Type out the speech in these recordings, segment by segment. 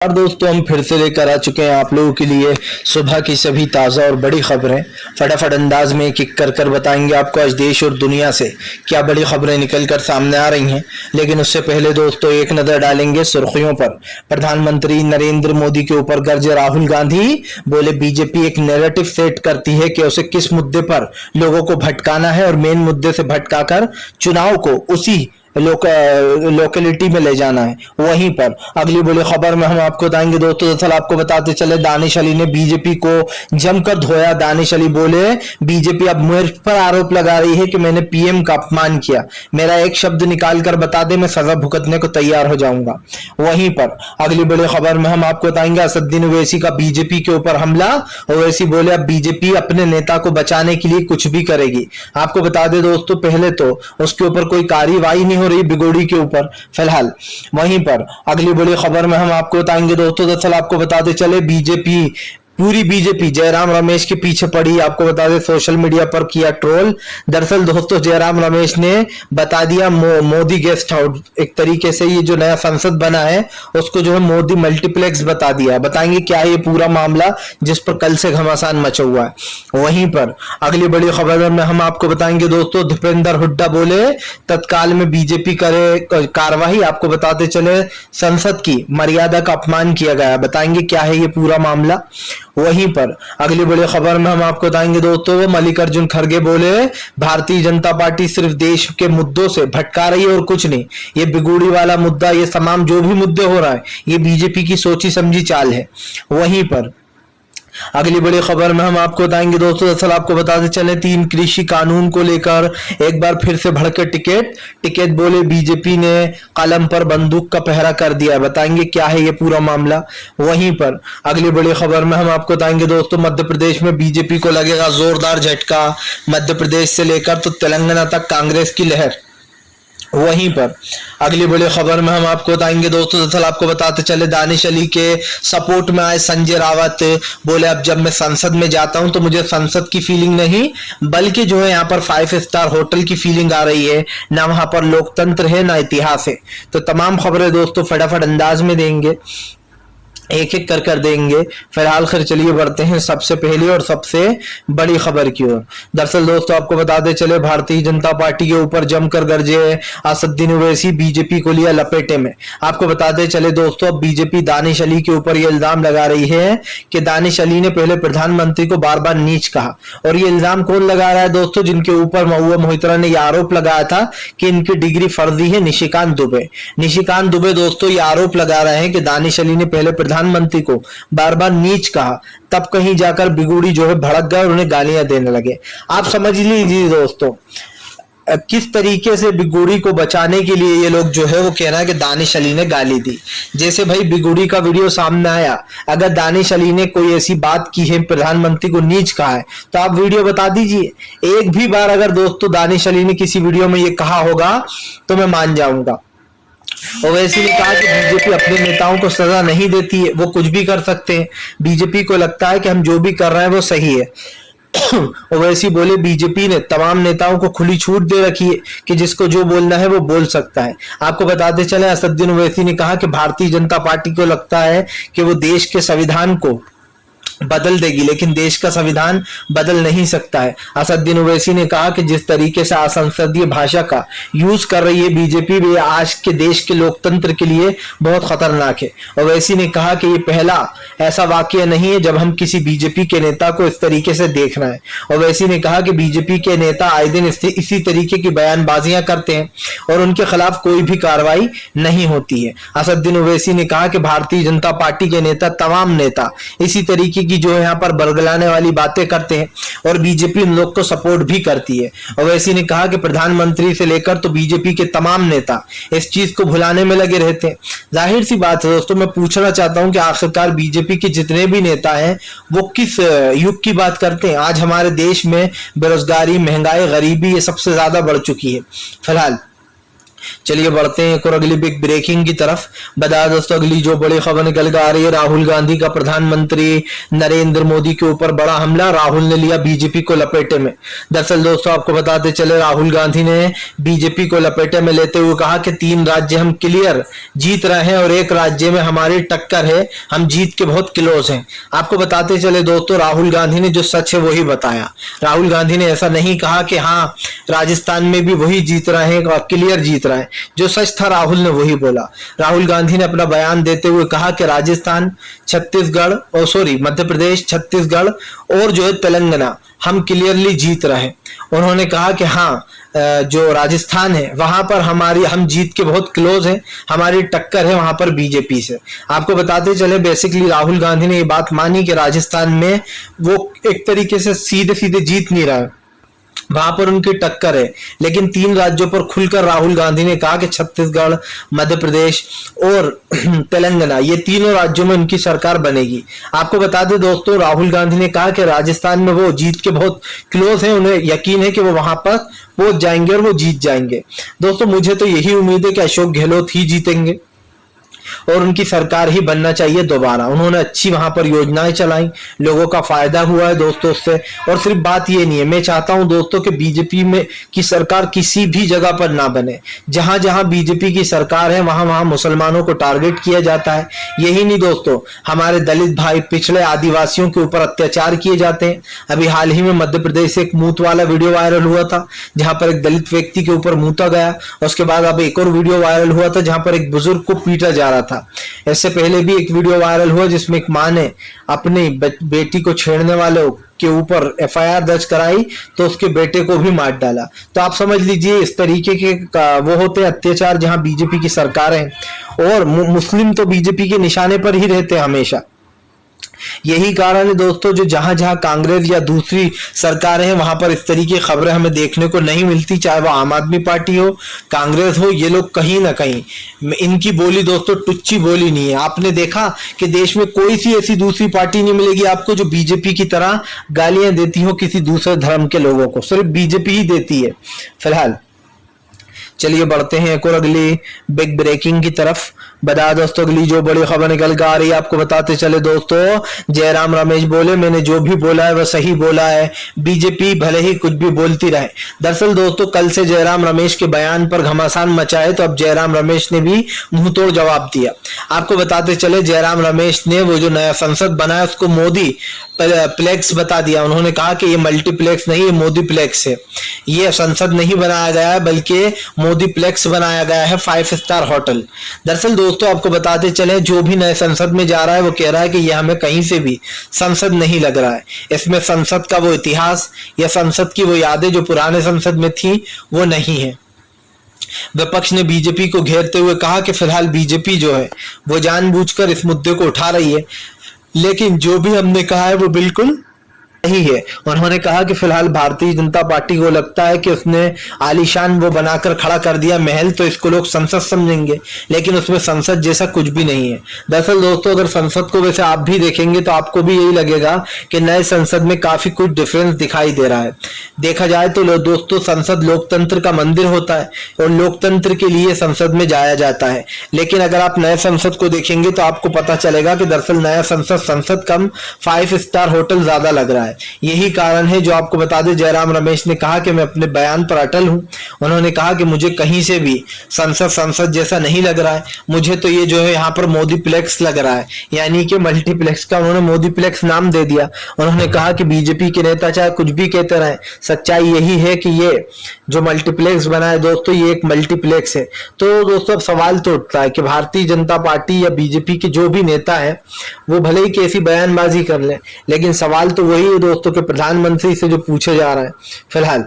और दोस्तों हम फिर से लेकर आ चुके हैं आप लोगों के लिए सुबह की सभी ताज़ा और बड़ी खबरें। फटाफट अंदाज में एक एक कर बताएंगे आपको आज देश और दुनिया से क्या बड़ी खबरें निकल कर सामने आ रही हैं। लेकिन उससे पहले दोस्तों एक नज़र डालेंगे सुर्खियों पर। प्रधानमंत्री नरेंद्र मोदी के ऊपर गरजे राहुल गांधी, बोले बीजेपी एक नैरेटिव सेट करती है कि उसे किस मुद्दे पर लोगों को भटकाना है और मेन मुद्दे से भटकाकर चुनाव को उसी लोकेलिटी में ले जाना है। वहीं पर अगली बड़ी खबर में हम आपको बताएंगे दोस्तों, दरअसल आपको बताते चले दानिश अली ने बीजेपी को जमकर धोया। दानिश अली बोले बीजेपी अब मुझ पर आरोप लगा रही है कि मैंने पीएम का अपमान किया, मेरा एक शब्द निकाल कर बता दे मैं सजा भुगतने को तैयार हो जाऊंगा। वहीं पर अगली बड़ी खबर में हम आपको बताएंगे असदुद्दीन ओवैसी का बीजेपी के ऊपर हमला। ओवैसी बोले अब बीजेपी अपने नेता को बचाने के लिए कुछ भी करेगी। आपको बता दे दोस्तों पहले तो उसके ऊपर कोई कार्रवाई नहीं हो रही बिगोड़ी के ऊपर फिलहाल। वहीं पर अगली बड़ी खबर में हम आपको बताएंगे दोस्तों, दरअसल आपको बताते चले पूरी बीजेपी जयराम रमेश के पीछे पड़ी। आपको बता दें सोशल मीडिया पर किया ट्रोल। दरअसल दोस्तों जयराम रमेश ने बता दिया मोदी गेस्ट हाउस, एक तरीके से ये जो नया संसद बना है उसको जो है मोदी मल्टीप्लेक्स बता दिया। बताएंगे क्या है ये पूरा मामला जिस पर कल से घमासान मचा हुआ है। वहीं पर अगली बड़ी खबर में हम आपको बताएंगे दोस्तों, दीपेंद्र हुड्डा बोले तत्काल में बीजेपी करे कार्रवाई। आपको बताते चले संसद की मर्यादा का अपमान किया गया। बताएंगे क्या है ये पूरा मामला। वहीं पर अगली बड़ी खबर में हम आपको बताएंगे दोस्तों, मल्लिकार्जुन खड़गे बोले भारतीय जनता पार्टी सिर्फ देश के मुद्दों से भटका रही है और कुछ नहीं। ये बिगुड़ी वाला मुद्दा, ये तमाम जो भी मुद्दे हो रहा है ये बीजेपी की सोची समझी चाल है। वहीं पर अगली बड़ी खबर में हम आपको बताएंगे दोस्तों, दरअसल आपको बताते चले 3 कृषि कानून को लेकर एक बार फिर से भड़के टिकैत बोले बीजेपी ने कलम पर बंदूक का पहरा कर दिया। बताएंगे क्या है ये पूरा मामला। वहीं पर अगली बड़ी खबर में हम आपको बताएंगे दोस्तों, मध्य प्रदेश में बीजेपी को लगेगा जोरदार झटका। मध्य प्रदेश से लेकर तो तेलंगाना तक कांग्रेस की लहर। वहीं पर अगली बड़ी खबर में हम आपको बताएंगे दोस्तों, दरअसल आपको बताते चले दानिश अली के सपोर्ट में आए संजय रावत, बोले अब जब मैं संसद में जाता हूं तो मुझे संसद की फीलिंग नहीं बल्कि जो है यहाँ पर 5 स्टार होटल की फीलिंग आ रही है। ना वहां पर लोकतंत्र है ना इतिहास है। तो तमाम खबरें दोस्तों फटाफट अंदाज में देंगे, एक एक कर देंगे। फिलहाल खैर चलिए बढ़ते हैं सबसे पहली और सबसे बड़ी खबर की ओर। दरअसल दोस्तों आपको बताते चले भारतीय जनता पार्टी के ऊपर जमकर गरजे असदुद्दीन ओवैसी, बीजेपी को लिया लपेटे में। आपको बताते चले दोस्तों अब बीजेपी दानिश अली के ऊपर ये इल्जाम लगा रही है कि दानिश अली ने पहले प्रधानमंत्री को बार बार नीच कहा। और ये इल्जाम कौन लगा रहा है दोस्तों, जिनके ऊपर महुआ मोहित्रा ने यह आरोप लगाया था कि इनकी डिग्री फर्जी है, निशिकांत दुबे दोस्तों ये आरोप लगा रहे हैं कि दानिश अली ने पहले प्रधानमंत्री को बार बार नीच कहा, तब कहीं जाकर बिगुड़ी जो है भड़क गए और उन्हें गालियां देने लगे। आप समझ लीजिए दोस्तों किस तरीके से बिगुड़ी को बचाने के लिए ये लोग जो है वो कह रहा है कि दानिश अली ने गाली दी। जैसे भाई बिगुड़ी का वीडियो सामने आया, अगर दानिश अली ने कोई ऐसी बात की है प्रधानमंत्री को नीच कहा है तो आप वीडियो बता दीजिए। एक भी बार अगर दोस्तों दानिश अली ने किसी वीडियो में ये कहा होगा तो मैं मान जाऊंगा। ओवैसी ने कहा कि बीजेपी अपने नेताओं को सजा नहीं देती है, वो कुछ भी कर सकते हैं। बीजेपी को लगता है कि हम जो भी कर रहे हैं वो सही है। ओवैसी बोले बीजेपी ने तमाम नेताओं को खुली छूट दे रखी है कि जिसको जो बोलना है वो बोल सकता है। आपको बताते चले असदुद्दीन ओवैसी ने कहा कि भारतीय जनता पार्टी को लगता है कि वो देश के संविधान को बदल देगी लेकिन देश का संविधान बदल नहीं सकता है। असदुद्दीन ओवैसी ने कहा कि जिस तरीके से असंसदीय भाषा का यूज कर रही है बीजेपी, वे आज के देश के लोकतंत्र के लिए बहुत खतरनाक है। ओवैसी ने कहा कि ये पहला ऐसा वाकया नहीं है जब हम किसी बीजेपी के नेता को इस तरीके से देख रहे हैं। ओवैसी ने कहा कि बीजेपी के नेता आए दिन इसी तरीके की बयानबाजियां करते हैं और उनके खिलाफ कोई भी कार्रवाई नहीं होती है। असदुद्दीन ओवैसी ने कहा कि भारतीय जनता पार्टी के नेता तमाम नेता इसी तरीके की जो यहाँ पर बरगलाने वाली बातें करते हैं और बीजेपी उन लोग को सपोर्ट भी करती है। ओवैसी ने कहा कि प्रधानमंत्री से लेकर तो बीजेपी के तमाम नेता इस चीज को भुलाने में लगे रहते हैं। जाहिर सी बात है दोस्तों, मैं पूछना चाहता हूं कि आखिरकार बीजेपी के जितने भी नेता हैं वो किस युग की बात करते हैं। आज हमारे देश में बेरोजगारी, महंगाई, गरीबी ये सबसे ज्यादा बढ़ चुकी है। फिलहाल चलिए बढ़ते हैं एक और अगली बिग ब्रेकिंग की तरफ। बता दोस्तों अगली जो बड़ी खबर निकल कर आ रही है, राहुल गांधी का प्रधानमंत्री नरेंद्र मोदी के ऊपर बड़ा हमला, राहुल ने लिया बीजेपी को लपेटे में। दरअसल दोस्तों आपको बताते चले राहुल गांधी ने बीजेपी को लपेटे में लेते हुए कहा कि 3 राज्य हम क्लियर जीत रहे हैं और 1 राज्य में हमारी टक्कर है, हम जीत के बहुत क्लोज हैं। आपको बताते चले दोस्तों राहुल गांधी ने जो सच है वही बताया। राहुल गांधी ने ऐसा नहीं कहा कि हाँ राजस्थान में भी वही जीत रहे हैं और क्लियर जीत रहा है, जो सच था राहुल ने वही बोला। राहुल गांधी ने अपना बयान देते हुए कहा कि राजस्थान, छत्तीसगढ़ और मध्य प्रदेश, छत्तीसगढ़ और जो है तेलंगाना हम क्लियरली जीत रहे हैं। उन्होंने कहा कि हाँ जो राजस्थान है वहां पर हम जीत के बहुत क्लोज हैं, हमारी टक्कर है वहां पर बीजेपी से। आपको बताते चले बेसिकली राहुल गांधी ने ये बात मानी कि राजस्थान में वो एक तरीके से सीधे सीधे जीत नहीं रहा है, वहां पर उनकी टक्कर है। लेकिन 3 राज्यों पर खुलकर राहुल गांधी ने कहा कि छत्तीसगढ़, मध्य प्रदेश और तेलंगाना ये तीनों राज्यों में उनकी सरकार बनेगी। आपको बता दें दोस्तों राहुल गांधी ने कहा कि राजस्थान में वो जीत के बहुत क्लोज है, उन्हें यकीन है कि वो वहां पर पहुंच जाएंगे और वो जीत जाएंगे। दोस्तों मुझे तो यही उम्मीद है कि अशोक गहलोत ही जीतेंगे और उनकी सरकार ही बनना चाहिए दोबारा। उन्होंने अच्छी वहां पर योजनाएं चलाई, लोगों का फायदा हुआ है दोस्तों उससे। और सिर्फ बात ये नहीं है, मैं चाहता हूं दोस्तों कि बीजेपी में की सरकार किसी भी जगह पर ना बने। जहां जहां बीजेपी की सरकार है वहां वहां मुसलमानों को टारगेट किया जाता है। यही नहीं दोस्तों, हमारे दलित भाई, पिछड़े आदिवासियों के ऊपर अत्याचार किए जाते हैं। अभी हाल ही में मध्य प्रदेश से एक मूत वाला वीडियो वायरल हुआ था जहां पर एक दलित व्यक्ति के ऊपर मूता गया। उसके बाद अब एक और वीडियो वायरल हुआ था जहां पर एक बुजुर्ग को पीटा जा रहा था। इससे पहले भी एक वीडियो वायरल हुआ जिसमें एक मां ने अपनी बेटी को छेड़ने वालों के ऊपर एफआईआर दर्ज कराई तो उसके बेटे को भी मार डाला। तो आप समझ लीजिए इस तरीके के वो होते हैं अत्याचार जहां बीजेपी की सरकार है। और मुस्लिम तो बीजेपी के निशाने पर ही रहते हैं हमेशा। यही कारण है दोस्तों जो जहां जहां कांग्रेस या दूसरी सरकारें हैं वहां पर इस तरीके की खबरें हमें देखने को नहीं मिलती, चाहे वो आम आदमी पार्टी हो, कांग्रेस हो, ये लोग कहीं ना कहीं इनकी बोली दोस्तों टुच्ची बोली नहीं है। आपने देखा कि देश में कोई सी ऐसी दूसरी पार्टी नहीं मिलेगी आपको जो बीजेपी की तरह गालियां देती हो किसी दूसरे धर्म के लोगों को, सिर्फ बीजेपी ही देती है फिलहाल। चलिए बढ़ते हैं एक और अगली बिग ब्रेकिंग की तरफ। बता दोस्तों अगली जो बड़ी खबर निकल कर आ रही है आपको बताते चले दोस्तों, जयराम रमेश बोले मैंने जो भी बोला है वह सही बोला है, बीजेपी भले ही कुछ भी बोलती रहे। दरअसल दोस्तों कल से जयराम रमेश के बयान पर घमासान मचा है, तो अब जयराम रमेश ने भी मुंह तोड़ जवाब दिया। आपको बताते चले जयराम रमेश ने वो जो नया संसद बनाया उसको मोदी प्लेक्स बता दिया। उन्होंने कहा कि ये मल्टीप्लेक्स नहीं, ये मोदीप्लेक्स है। ये संसद नहीं बनाया गया है बल्कि मोदीप्लेक्स बनाया गया है, 5 स्टार होटल। दरअसल दोस्तों आपको बताते चले जो भी नए संसद में जा रहा है वो कह रहा है कि यह हमें कहीं से भी संसद नहीं लग रहा है। इसमें संसद का वो इतिहास या संसद की वो यादें जो पुराने संसद में थी वो नहीं है। विपक्ष ने बीजेपी को घेरते हुए कहा कि फिलहाल बीजेपी जो है वो जानबूझकर इस मुद्दे को उठा रही है, लेकिन जो भी हमने कहा है वो बिल्कुल सही है। उन्होंने कहा कि फिलहाल भारतीय जनता पार्टी को लगता है कि उसने आलीशान वो बनाकर खड़ा कर दिया महल, तो इसको लोग संसद समझेंगे, लेकिन उसमें संसद जैसा कुछ भी नहीं है। दरअसल दोस्तों अगर संसद को वैसे आप भी देखेंगे तो आपको भी यही लगेगा कि नए संसद में काफी कुछ डिफरेंस दिखाई दे रहा है। देखा जाए तो दोस्तों संसद लोकतंत्र का मंदिर होता है और लोकतंत्र के लिए संसद में जाया जाता है। लेकिन अगर आप नए संसद को देखेंगे तो आपको पता चलेगा कि दरअसल नया संसद कम 5 स्टार होटल ज्यादा लग रहा है। यही कारण है जो आपको बता दें जयराम रमेश ने कहा कि मैं अपने बयान पर अटल हूं। उन्होंने कहा कि मुझे कहीं से भी संसद जैसा नहीं लग रहा है, मुझे तो ये जो है यहाँ पर मोदीप्लेक्स लग रहा है, यानी कि मल्टीप्लेक्स का उन्होंने मोदीप्लेक्स नाम दे दिया। उन्होंने कहा कि बीजेपी के नेता चाहे कुछ भी कहते रहे, सच्चाई यही है कि ये जो मल्टीप्लेक्स बना है दोस्तों ये एक मल्टीप्लेक्स है। तो दोस्तों अब सवाल तो उठता है कि भारतीय जनता पार्टी या बीजेपी के जो भी नेता है वो भले ही कैसी बयानबाजी कर ले, लेकिन सवाल तो वही है दोस्तों के प्रधानमंत्री से जो पूछे जा रहा है फिलहाल।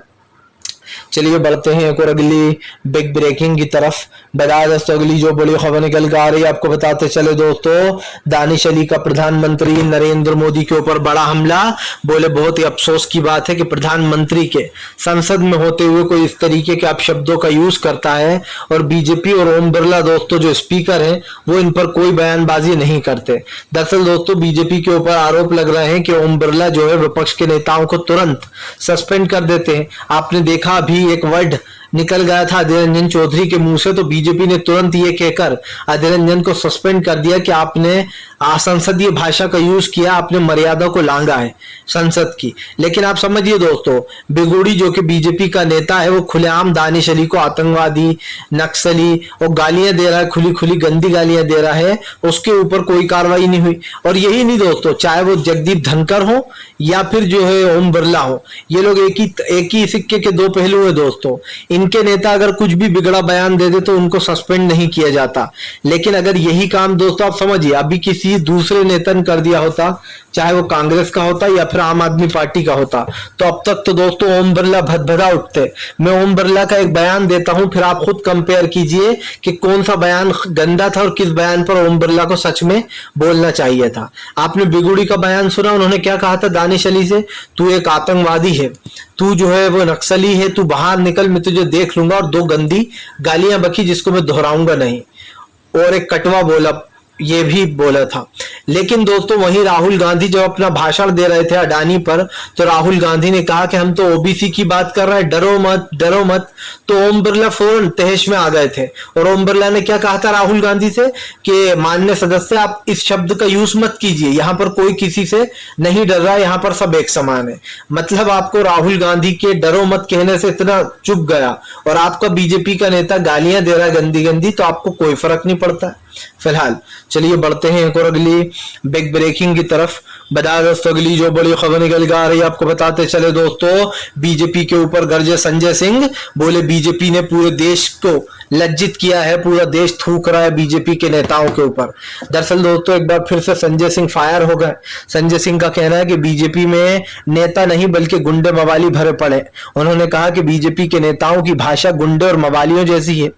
चलिए बढ़ते हैं एक और अगली बिग ब्रेकिंग की तरफ। बता दोस्तों अगली जो बड़ी खबर निकल कर आ रही है आपको बताते चले दोस्तों, दानिश अली का प्रधानमंत्री नरेंद्र मोदी के ऊपर बड़ा हमला। बोले बहुत ही अफसोस की बात है कि प्रधानमंत्री के संसद में होते हुए कोई इस तरीके के अपशब्दों का यूज करता है, और बीजेपी और ओम बिरला दोस्तों जो स्पीकर है वो इन पर कोई बयानबाजी नहीं करते। दरअसल दोस्तों बीजेपी के ऊपर आरोप लग रहे हैं कि ओम बिरला जो है विपक्ष के नेताओं को तुरंत सस्पेंड कर देते हैं। आपने देखा अभी एक वर्ड निकल गया था अधीर रंजन चौधरी के मुंह से, तो बीजेपी ने तुरंत ये कहकर अधीर रंजन को सस्पेंड कर दिया कि आपने संसदीय भाषा का यूज किया, आपने मर्यादा को लांघा है संसद की। लेकिन आप समझिए दोस्तों, बिगुड़ी जो कि बीजेपी का नेता है, वो खुलेआम दानिश अली को आतंकवादी, नक्सली और गालियां दे रहा है, खुली खुली गंदी गालियां दे रहा है, उसके ऊपर कोई कार्रवाई नहीं हुई। और यही नहीं दोस्तों, चाहे वो जगदीप धनखड़ हो या फिर जो है ओम बिरला हो, ये लोग एक ही सिक्के के दो पहलू है दोस्तों। इनके नेता अगर कुछ भी बिगड़ा बयान दे दे तो उनको सस्पेंड नहीं किया जाता, लेकिन अगर यही काम दोस्तों आप समझिए अभी किसी दूसरे नेता ने कर दिया होता, चाहे वो कांग्रेस का होता या फिर आम आदमी पार्टी का होता, तो अब तक तो दोस्तों ओम बिरला भदभदा उठते। मैं ओम बिरला का एक बयान देता हूं, फिर आप खुद कंपेयर कीजिए कि कौन सा बयान गंदा था और किस बयान पर ओम बिरला को सच में बोलना चाहिए था। आपने बिगुड़ी का बयान सुना, उन्होंने क्या कहा था दानिश अली से, तू एक आतंकवादी है, तू जो है वो नक्सली है, तू बाहर निकल, मैं तुझे देख लूंगा। और दो गंदी गालियां बकी जिसको मैं दोहराऊंगा नहीं, और एक कटवा बोला, ये भी बोला था। लेकिन दोस्तों वहीं राहुल गांधी जब अपना भाषण दे रहे थे अडानी पर, तो राहुल गांधी ने कहा कि हम तो ओबीसी की बात कर रहे हैं, डरो मत डरो मत। तो ओम बिरला फौरन तहश में आ गए थे, और ओम बिरला ने क्या कहा था राहुल गांधी से कि माननीय सदस्य आप इस शब्द का यूज मत कीजिए, यहाँ पर कोई किसी से नहीं डर रहा है, यहाँ पर सब एक समान है। मतलब आपको राहुल गांधी के डरो मत कहने से इतना चुप गया, और आपका बीजेपी का नेता गालियां दे रहा है गंदी गंदी, तो आपको कोई फर्क नहीं पड़ता। फिलहाल चलिए बढ़ते हैं एक और अगली बिग ब्रेकिंग की तरफ। बता दोस्तों अगली जो बड़ी खबर निकल के आ रही है आपको बताते चले दोस्तों, बीजेपी के ऊपर गरजे संजय सिंह, बोले बीजेपी ने पूरे देश को लज्जित किया है, पूरा देश थूक रहा है बीजेपी के नेताओं के ऊपर। दरअसल दोस्तों एक बार फिर से संजय सिंह फायर हो गए। संजय सिंह का कहना है कि बीजेपी में नेता नहीं बल्कि गुंडे मवाली भरे पड़े। उन्होंने कहा कि बीजेपी के नेताओं की भाषा गुंडे और मवालियों जैसी है,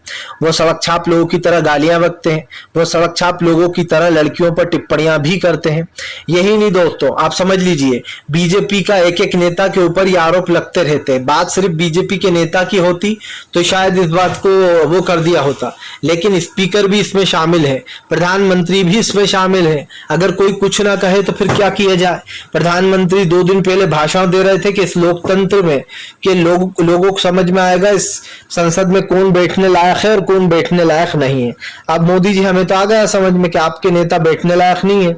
वो सड़क छाप लोगों की तरह गालियां बकते हैं, वो सड़क छाप लोगों की तरह लड़कियों पर टिप्पणियां भी करते हैं। यही नहीं दोस्तों, आप समझ लीजिए बीजेपी का एक एक नेता के ऊपर ये आरोप लगते रहते हैं। बात सिर्फ बीजेपी के नेता की होती तो शायद इस बात को वो कर दिया होता, लेकिन स्पीकर भी इसमें शामिल है, प्रधानमंत्री भी इसमें शामिल है। अगर कोई कुछ ना कहे तो फिर क्या किया जाए। प्रधानमंत्री 2 दिन पहले भाषण दे रहे थे कि इस लोकतंत्र में कि लोगों को समझ में आएगा इस संसद में कौन बैठने लायक है और कौन बैठने लायक नहीं है। अब मोदी जी हमें तो आ गया समझ में कि आपके नेता बैठने लायक नहीं है,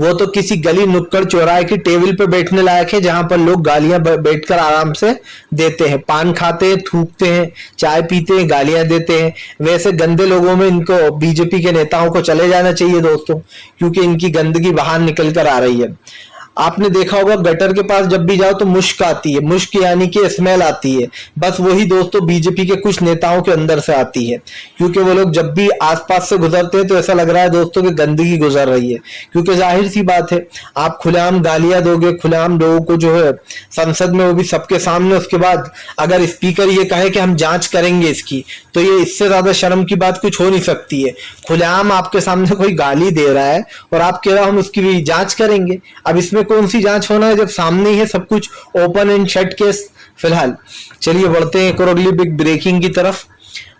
वो तो किसी गली नुक्कड़ चौराहे की टेबल पे बैठने लायक है, जहां पर लोग गालियां बैठकर आराम से देते हैं, पान खाते हैं, थूकते हैं, चाय पीते हैं, गालियां देते हैं। वैसे गंदे लोगों में इनको बीजेपी के नेताओं को चले जाना चाहिए दोस्तों, क्योंकि इनकी गंदगी बाहर निकल कर आ रही है। आपने देखा होगा गटर के पास जब भी जाओ तो मुश्क आती है, मुश्क यानी कि स्मेल आती है। बस वही दोस्तों बीजेपी के कुछ नेताओं के अंदर से आती है, क्योंकि वो लोग जब भी आसपास से गुजरते हैं तो ऐसा लग रहा है दोस्तों कि गंदगी गुजर रही है। क्योंकि जाहिर सी बात है, आप खुलेआम गालियां दोगे खुलेआम लोगों को जो है संसद में, वो भी सबके सामने, उसके बाद अगर स्पीकर ये कहे कि हम जांच करेंगे इसकी, तो ये इससे ज्यादा शर्म की बात कुछ हो नहीं सकती है। खुलेआम आपके सामने कोई गाली दे रहा है और आप कह रहे हो हम उसकी भी जांच करेंगे। अब इसमें कौन सी जांच होना है जब सामने ही है सब कुछ, ओपन एंड शट केस। फिलहाल चलिए बढ़ते हैं एक और अगली बिग ब्रेकिंग की तरफ।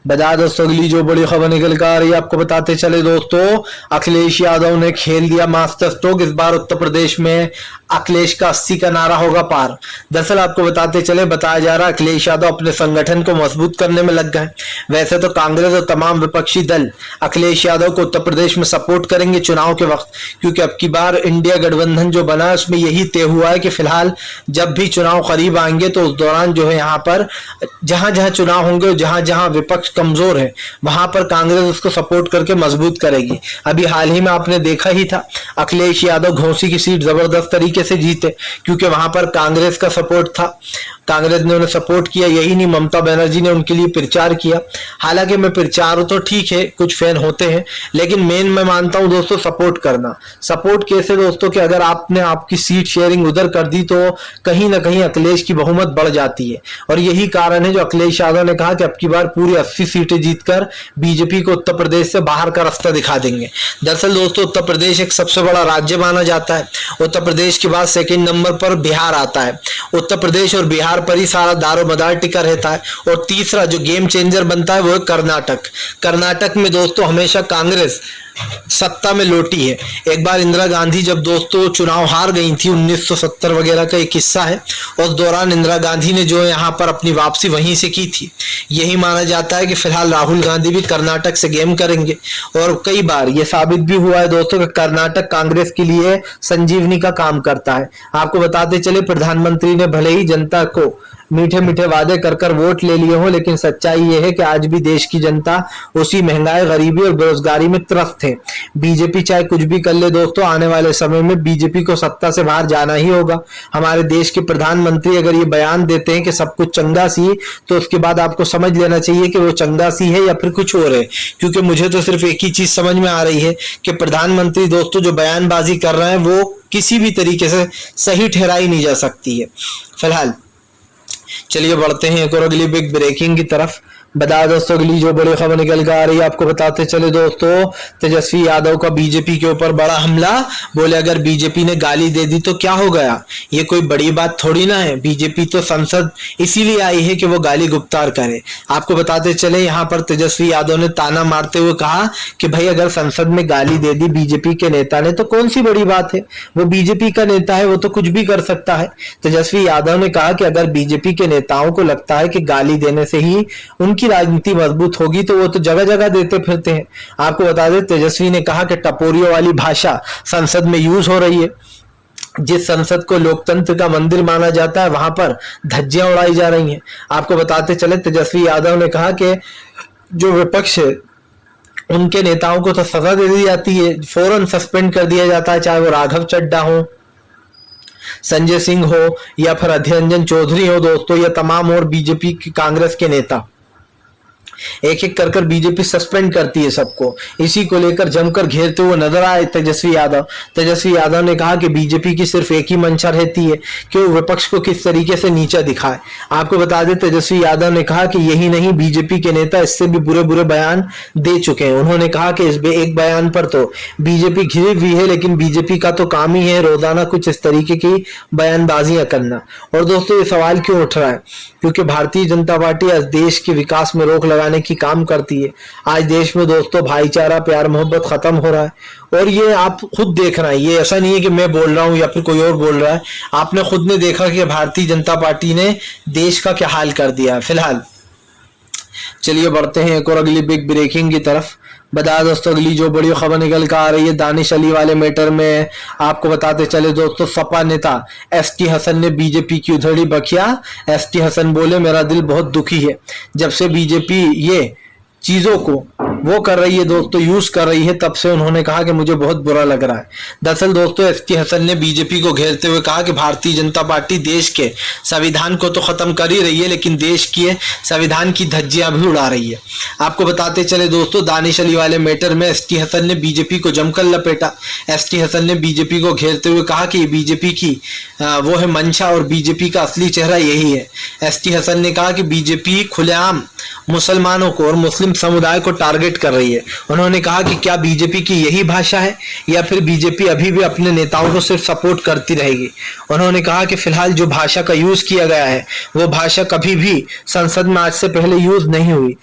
बता दोस्तों अगली जो बड़ी खबर निकल कर आ रही है आपको बताते चले दोस्तों, अखिलेश यादव ने खेल दिया मास्टर स्ट्रोक। इस बार उत्तर प्रदेश में अखिलेश का 80 का नारा होगा पार। दरअसल आपको बताते चले, बताया जा रहा है अखिलेश यादव अपने संगठन को मजबूत करने में लग गए। वैसे तो कांग्रेस और तमाम विपक्षी दल अखिलेश यादव को उत्तर प्रदेश में सपोर्ट करेंगे चुनाव के वक्त, क्योंकि अब की बार इंडिया गठबंधन जो बना है उसमें यही तय हुआ है कि फिलहाल जब भी चुनाव करीब आएंगे तो उस दौरान जो है यहाँ पर जहां जहां चुनाव होंगे, जहां जहां विपक्ष कमजोर है, वहां पर कांग्रेस उसको सपोर्ट करके मजबूत करेगी। अभी हाल ही में आपने देखा ही था, अखिलेश यादव घोसी की सीट जबरदस्त तरीके से जीते, क्योंकि वहां पर कांग्रेस का सपोर्ट था, कांग्रेस ने उन्हें सपोर्ट किया। यही नहीं, ममता बनर्जी ने उनके लिए प्रचार किया। हालांकि मैं प्रचार तो ठीक है, कुछ फैन होते हैं, लेकिन मेन मैं मानता हूं दोस्तों सपोर्ट करना। सपोर्ट कैसे दोस्तों, कि अगर आपने आपकी सीट शेयरिंग उधर कर दी तो कहीं ना कहीं अखिलेश की बहुमत बढ़ जाती है। और यही कारण है जो अखिलेश यादव ने कहा कि अब की बार पूरी 80 सीटें जीतकर बीजेपी को उत्तर प्रदेश से बाहर का रास्ता दिखा देंगे। दरअसल दोस्तों उत्तर प्रदेश एक सबसे बड़ा राज्य माना जाता है। उत्तर प्रदेश के बाद सेकंड नंबर पर बिहार आता है। उत्तर प्रदेश और बिहार पर ही सारा दारोमदार टिका रहता है। और तीसरा जो गेम चेंजर बनता है वो है कर्नाटक। कर्नाटक में दोस्तों हमेशा कांग्रेस सत्ता में लौटी है। एक बार इंदिरा गांधी जब दोस्तों चुनाव हार गई थी, 1970 वगैरह का एक किस्सा है, उस दौरान इंदिरा गांधी ने जो यहाँ पर अपनी वापसी वहीं से की थी। यही माना जाता है कि फिलहाल राहुल गांधी भी कर्नाटक से गेम करेंगे और कई बार ये साबित भी हुआ है दोस्तों कि कर्नाटक कांग्रेस के लिए संजीवनी का काम करता है। आपको बताते चले, प्रधानमंत्री ने भले ही जनता को मीठे मीठे वादे कर कर वोट ले लिए हो, लेकिन सच्चाई यह है कि आज भी देश की जनता उसी महंगाई, गरीबी और बेरोजगारी में त्रस्त है। बीजेपी चाहे कुछ भी कर ले दोस्तों, आने वाले समय में बीजेपी को सत्ता से बाहर जाना ही होगा। हमारे देश के प्रधानमंत्री अगर ये बयान देते हैं कि सब कुछ चंगा सी, तो उसके बाद आपको समझ लेना चाहिए कि वो चंगा सी है या फिर कुछ और है। क्योंकि मुझे तो सिर्फ एक ही चीज समझ में आ रही है कि प्रधानमंत्री दोस्तों जो बयानबाजी कर रहे हैं वो किसी भी तरीके से सही ठहराई नहीं जा सकती है। फिलहाल चलिए बढ़ते हैं एक और अगली बिग ब्रेकिंग की तरफ। बता दोस्तों अगली जो बड़ी खबर निकल कर आ रही है, आपको बताते चले दोस्तों, तेजस्वी यादव का बीजेपी के ऊपर बड़ा हमला। बोले अगर बीजेपी ने गाली दे दी तो क्या हो गया, ये कोई बड़ी बात थोड़ी ना है। बीजेपी तो संसद इसीलिए आई है कि वो गाली गुप्तार करे। आपको बताते चले, यहाँ पर तेजस्वी यादव ने ताना मारते हुए कहा कि भाई अगर संसद में गाली दे दी बीजेपी के नेता ने तो कौन सी बड़ी बात है, वो बीजेपी का नेता है, वो तो कुछ भी कर सकता है। तेजस्वी यादव ने कहा कि अगर बीजेपी के नेताओं को लगता है कि गाली देने से ही उनकी राजनीति मजबूत होगी तो वो तो जगह जगह देते फिरते हैं। आपको बता दें, तेजस्वी ने कहा कि टपोरियों वाली भाषा संसद में यूज हो रही है। जिस संसद को लोकतंत्र का मंदिर माना जाता है वहां पर धज्जियां उड़ाई जा रही हैं। आपको बताते चले, तेजस्वी यादव ने कहा कि जो विपक्ष है उनके नेताओं को तो सजा दे दी जाती है, फौरन सस्पेंड कर दिया जाता है, चाहे वो राघव चड्ढा हो, संजय सिंह हो या फिर अधीर रंजन चौधरी हो दोस्तों, या तमाम और बीजेपी की कांग्रेस के नेता। एक एक कर बीजेपी सस्पेंड करती है सबको। इसी को लेकर जमकर घेरते हुए नजर आए तेजस्वी यादव। तेजस्वी यादव ने कहा कि बीजेपी की सिर्फ एक ही मंशा रहती है कि वो विपक्ष को किस तरीके से नीचा दिखाए। आपको बता दें, तेजस्वी यादव ने कहा कि यही नहीं, बीजेपी के नेता इससे भी बुरे बुरे बयान दे चुके हैं। उन्होंने कहा कि इस एक बयान पर तो बीजेपी घिरी हुई है, लेकिन बीजेपी का तो काम ही है रोजाना कुछ इस तरीके की बयानबाजियां करना। और दोस्तों ये सवाल क्यों उठ रहा है, क्योंकि भारतीय जनता पार्टी आज देश के विकास में रोक लगाने की काम करती है। आज देश में दोस्तों भाईचारा, प्यार मोहब्बत खत्म हो रहा है और ये आप खुद देख रहे हैं। ये ऐसा नहीं है कि मैं बोल रहा हूं या फिर कोई और बोल रहा है, आपने खुद ने देखा कि भारतीय जनता पार्टी ने देश का क्या हाल कर दिया। फिलहाल चलिए बढ़ते हैं एक और अगली बिग ब्रेकिंग की तरफ। बता दोस्तों अगली जो बड़ी खबर निकल कर आ रही है दानिश अली वाले मैटर में। आपको बताते चले दोस्तों, सपा नेता एसटी हसन ने बीजेपी की उधेड़ी बखिया। एसटी हसन बोले मेरा दिल बहुत दुखी है, जब से बीजेपी ये चीजों को वो कर रही है दोस्तों, यूज कर रही है, तब से उन्होंने कहा कि मुझे बहुत बुरा लग रहा है। दरअसल दोस्तों एसटी हसन ने बीजेपी को घेरते हुए कहा कि भारतीय जनता पार्टी देश के संविधान को तो खत्म कर ही रही है, लेकिन देश के संविधान की धज्जियां भी उड़ा रही है। आपको बताते चले दोस्तों, दानिश अली वाले मैटर में एसटी हसन ने बीजेपी को जमकर लपेटा। एसटी हसन ने बीजेपी को घेरते हुए कहा कि बीजेपी की वो है मंशा और बीजेपी का असली चेहरा यही है। एसटी हसन ने कहा कि बीजेपी खुलेआम मुसलमानों को और मुस्लिम समुदाय को टारगेट कर रही है। उन्होंने कहा कि क्या बीजेपी की यही भाषा है या फिर बीजेपी अभी भी अपने नेताओं को सिर्फ सपोर्ट करती रहेगी। उन्होंने कहा कि फिलहाल जो भाषा का यूज किया गया है वो भाषा कभी भी संसद में आज से पहले यूज नहीं हुई।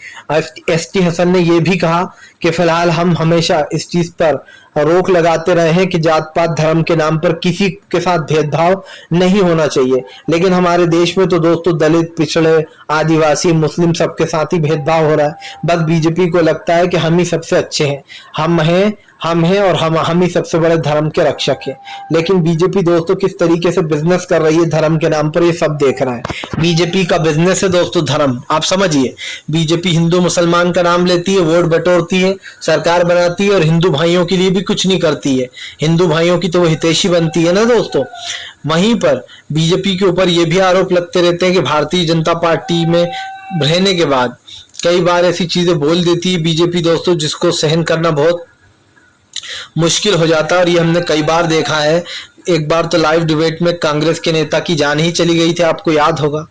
एसटी हसन ने यह भी कहा कि फिलहाल हम हमेशा इस चीज पर रोक लगाते रहे हैं कि जात पात धर्म के नाम पर किसी के साथ भेदभाव नहीं होना चाहिए, लेकिन हमारे देश में तो दोस्तों दलित, पिछड़े, आदिवासी, मुस्लिम सबके साथ ही भेदभाव हो रहा है। बस बीजेपी को लगता है कि हम ही सबसे अच्छे हैं, हम हैं और हम ही सबसे बड़े धर्म के रक्षक हैं। लेकिन बीजेपी दोस्तों किस तरीके से बिजनेस कर रही है धर्म के नाम पर, ये सब देख रहा है। बीजेपी का बिजनेस है दोस्तों धर्म, आप समझिए। बीजेपी हिंदू मुसलमान का नाम लेती है, वोट बटोरती है, सरकार बनाती है और हिंदू भाइयों के लिए भी कुछ नहीं करती है। हिंदू भाइयों की तो वो हितैषी बनती है ना दोस्तों। वहीं पर बीजेपी के ऊपर ये भी आरोप लगते रहते हैं कि भारतीय जनता पार्टी में रहने के बाद कई बार ऐसी चीजें बोल देती है बीजेपी दोस्तों जिसको सहन करना बहुत मुश्किल हो जाता है। और ये हमने कई बार देखा है। एक बार तो लाइव डिबेट में कांग्रेस के नेता की जान ही चली गई थी, आपको याद होगा,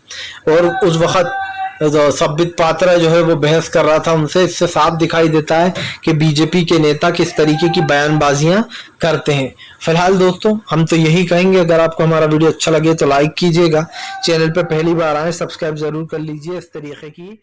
और उस वक्त संबित पात्रा जो है वो बहस कर रहा था उनसे। इससे साफ दिखाई देता है कि बीजेपी के नेता किस तरीके की बयानबाजियां करते हैं। फिलहाल दोस्तों हम तो यही कहेंगे, अगर आपको हमारा वीडियो अच्छा लगे तो लाइक कीजिएगा, चैनल पर पहली बार आए सब्सक्राइब जरूर कर लीजिए इस तरीके की